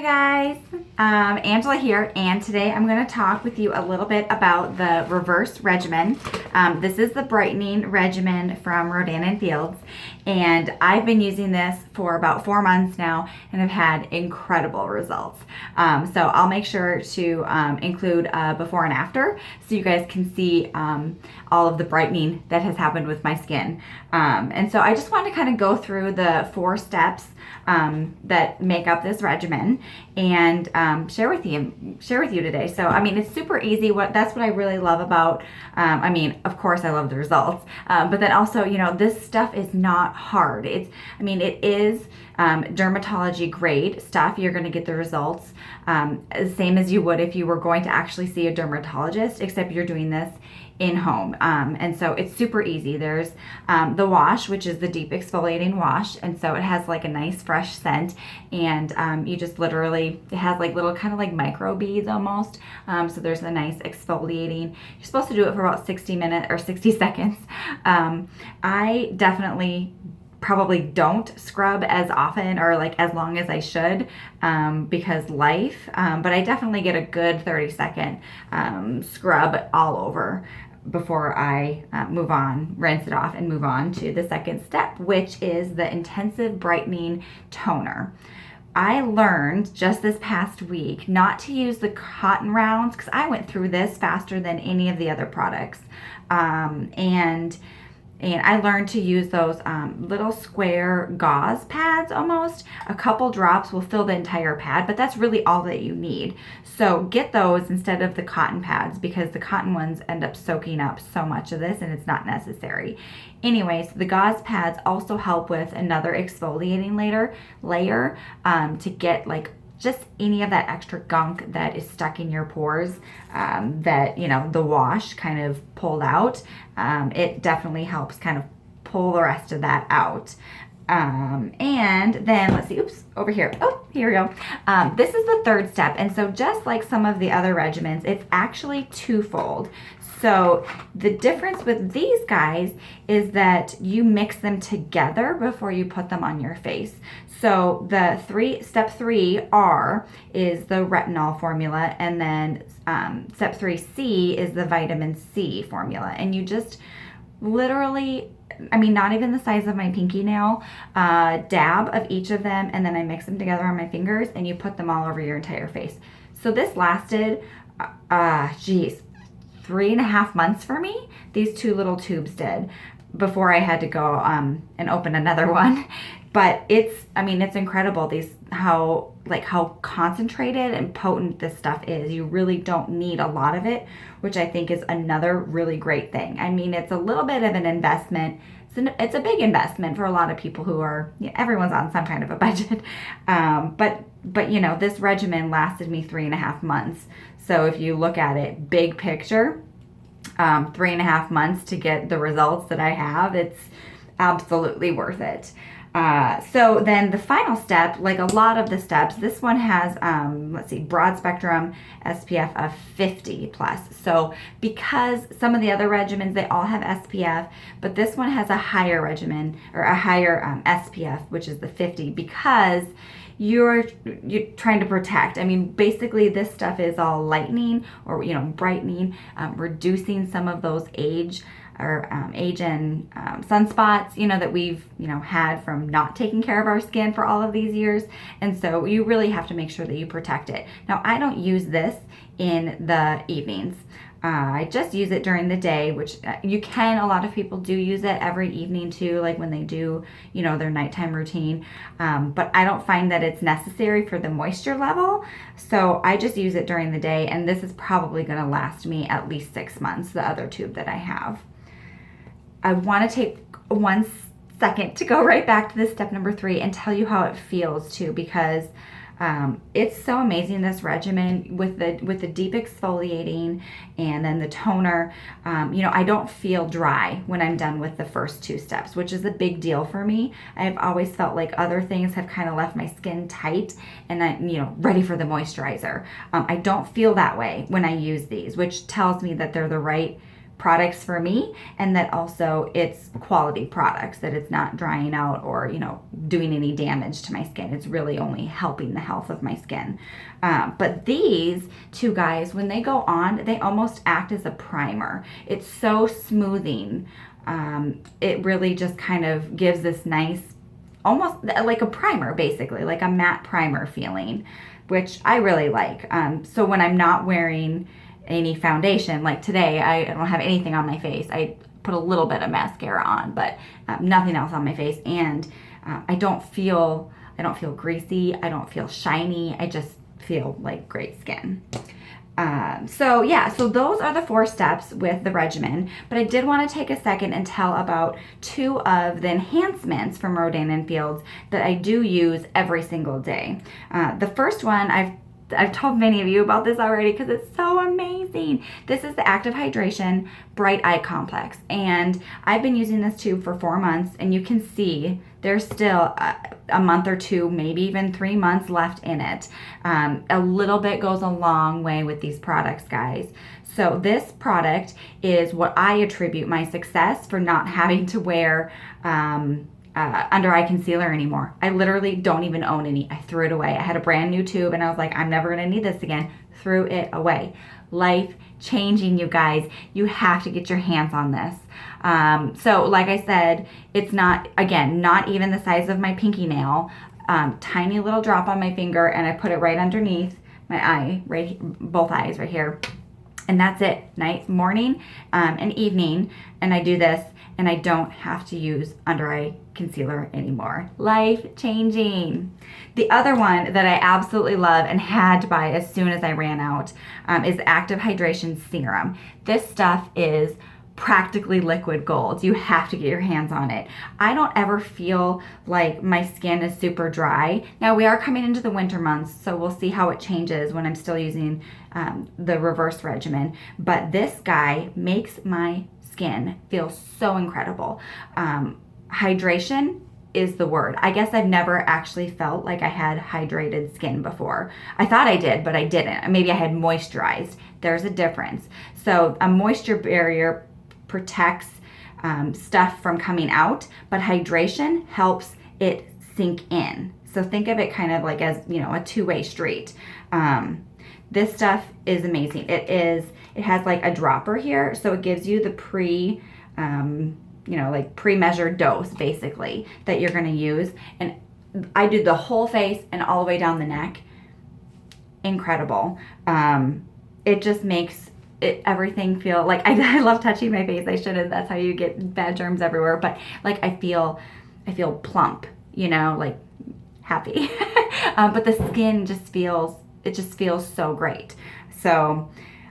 guys, Angela here, and today I'm going to talk with you a little bit about the Reverse regimen. This is the brightening regimen from Rodan Fields, and I've been using this for about 4 months now and have had incredible results. So I'll make sure to include before and after so you guys can see all of the brightening that has happened with my skin. And so I just want to kind of go through the 4 steps that make up this regimen and share with you today. So I mean, it's super easy. That's what I really love about I mean, of course I love the results, but then also, you know, this stuff is not hard. It is dermatology grade stuff. You're going to get the results same as you would if you were going to actually see a dermatologist, except you're doing this in home. And so it's super easy. There's the wash, which is the deep exfoliating wash. And so it has like a nice fresh scent, and you just literally, it has like little kind of like micro beads almost. So there's a nice exfoliating. You're supposed to do it for about 60 minutes or 60 seconds. I definitely probably don't scrub as often or like as long as I should because life, but I definitely get a good 30-second scrub all over before I move on, rinse it off, and move on to the second step, which is the intensive brightening toner. I learned just this past week not to use the cotton rounds because I went through this faster than any of the other products. And I learned to use those little square gauze pads almost. A couple drops will fill the entire pad, but that's really all that you need. So get those instead of the cotton pads because the cotton ones end up soaking up so much of this and it's not necessary. Anyways, the gauze pads also help with another exfoliating layer to get like just any of that extra gunk that is stuck in your pores that, you know, the wash kind of pulled out. It definitely helps kind of pull the rest of that out. And then let's see, oops, over here. Oh, here we go. This is the third step. And so just like some of the other regimens, it's actually twofold. So the difference with these guys is that you mix them together before you put them on your face. So the step 3R is the retinol formula, and then step 3C is the vitamin C formula. And you just literally, I mean, not even the size of my pinky nail, dab of each of them, and then I mix them together on my fingers, and you put them all over your entire face. So this lasted, 3.5 months for me. These 2 little tubes did before I had to go and open another one. But it's incredible how concentrated and potent this stuff is. You really don't need a lot of it, which I think is another really great thing. I mean, it's a little bit of an investment. It's a big investment for a lot of people who are, you know, everyone's on some kind of a budget. But you know, this regimen lasted me 3.5 months. So if you look at it big picture, 3.5 months to get the results that I have, it's absolutely worth it. So then the final step, like a lot of the steps, this one has, broad spectrum SPF of 50 plus. So because some of the other regimens, they all have SPF, but this one has a higher regimen or a higher SPF, which is the 50, because you're trying to protect. I mean, basically this stuff is all lightening or, you know, brightening, reducing some of those age and sunspots, you know, that we've, you know, had from not taking care of our skin for all of these years. And so you really have to make sure that you protect it. Now, I don't use this in the evenings. I just use it during the day, which you can. A lot of people do use it every evening too, like when they do, you know, their nighttime routine. But I don't find that it's necessary for the moisture level. So I just use it during the day, and this is probably going to last me at least 6 months, the other tube that I have. I want to take 1 second to go right back to this step number 3 and tell you how it feels too, because it's so amazing, this regimen with the deep exfoliating and then the toner. You know, I don't feel dry when I'm done with the first 2 steps, which is a big deal for me. I've always felt like other things have kind of left my skin tight and I'm, you know, ready for the moisturizer. I don't feel that way when I use these, which tells me that they're the right products for me, and that also it's quality products, that it's not drying out or, you know, doing any damage to my skin. It's really only helping the health of my skin. But these two guys, when they go on, they almost act as a primer. It's so smoothing. It really just kind of gives this nice, almost like a primer, basically, like a matte primer feeling, which I really like. So when I'm not wearing any foundation, like today, I don't have anything on my face. I put a little bit of mascara on, but nothing else on my face. And I don't feel greasy. I don't feel shiny. I just feel like great skin. So yeah, so those are the 4 steps with the regimen, but I did want to take a second and tell about 2 of the enhancements from Rodan Fields that I do use every single day. The first one, I've told many of you about this already because it's so amazing. This is the Active Hydration Bright Eye Complex, and I've been using this tube for 4 months, and you can see there's still a month or 2, maybe even 3 months left in it. A little bit goes a long way with these products, guys. So this product is what I attribute my success for not having to wear under eye concealer anymore. I literally don't even own any. I threw it away. I had a brand new tube and I was like, I'm never gonna need this again. Threw it away. Life changing, you guys. You have to get your hands on this. So like I said, it's not, again, not even the size of my pinky nail. Tiny little drop on my finger, and I put it right underneath my eye, both eyes right here. And that's it, night, morning, and evening. And I do this, and I don't have to use under eye concealer anymore. Life changing. The other one that I absolutely love and had to buy as soon as I ran out is Active Hydration Serum. This stuff is practically liquid gold. You have to get your hands on it. I don't ever feel like my skin is super dry. Now we are coming into the winter months, so we'll see how it changes when I'm still using the reverse regimen. But this guy makes my skin feel so incredible. Hydration is the word. I guess I've never actually felt like I had hydrated skin before. I thought I did, but I didn't. Maybe I had moisturized. There's a difference. So a moisture barrier protects stuff from coming out, but hydration helps it sink in. So think of it kind of like as, you know, a two-way street. This stuff is amazing. It has like a dropper here, so it gives you the pre-measured dose basically that you're going to use. And I did the whole face and all the way down the neck. Incredible. It just makes everything feel like, I love touching my face. I shouldn't. That's how you get bad germs everywhere. But like I feel plump, you know, like happy. But the skin just feels so great. So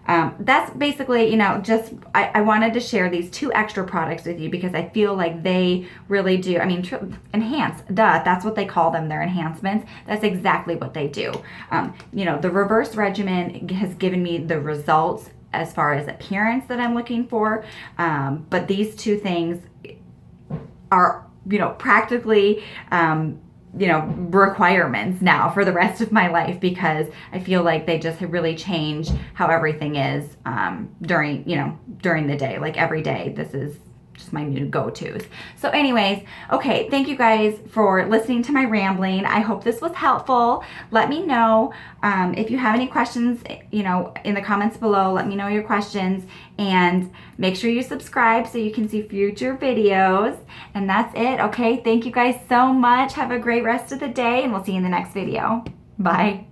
that's basically, you know, just I wanted to share these 2 extra products with you because I feel like they really do. I mean, enhance, that's what they call them. They're enhancements. That's exactly what they do. You know, the reverse regimen has given me the results as far as appearance that I'm looking for. But these 2 things are, you know, practically, requirements now for the rest of my life because I feel like they just really change how everything is during the day. Like every day, this is just my new go-tos. So anyways, okay, thank you guys for listening to my rambling. I hope this was helpful. Let me know if you have any questions, you know, in the comments below. Let me know your questions, and make sure you subscribe so you can see future videos. And that's it. Okay, thank you guys so much. Have a great rest of the day, and we'll see you in the next video. Bye.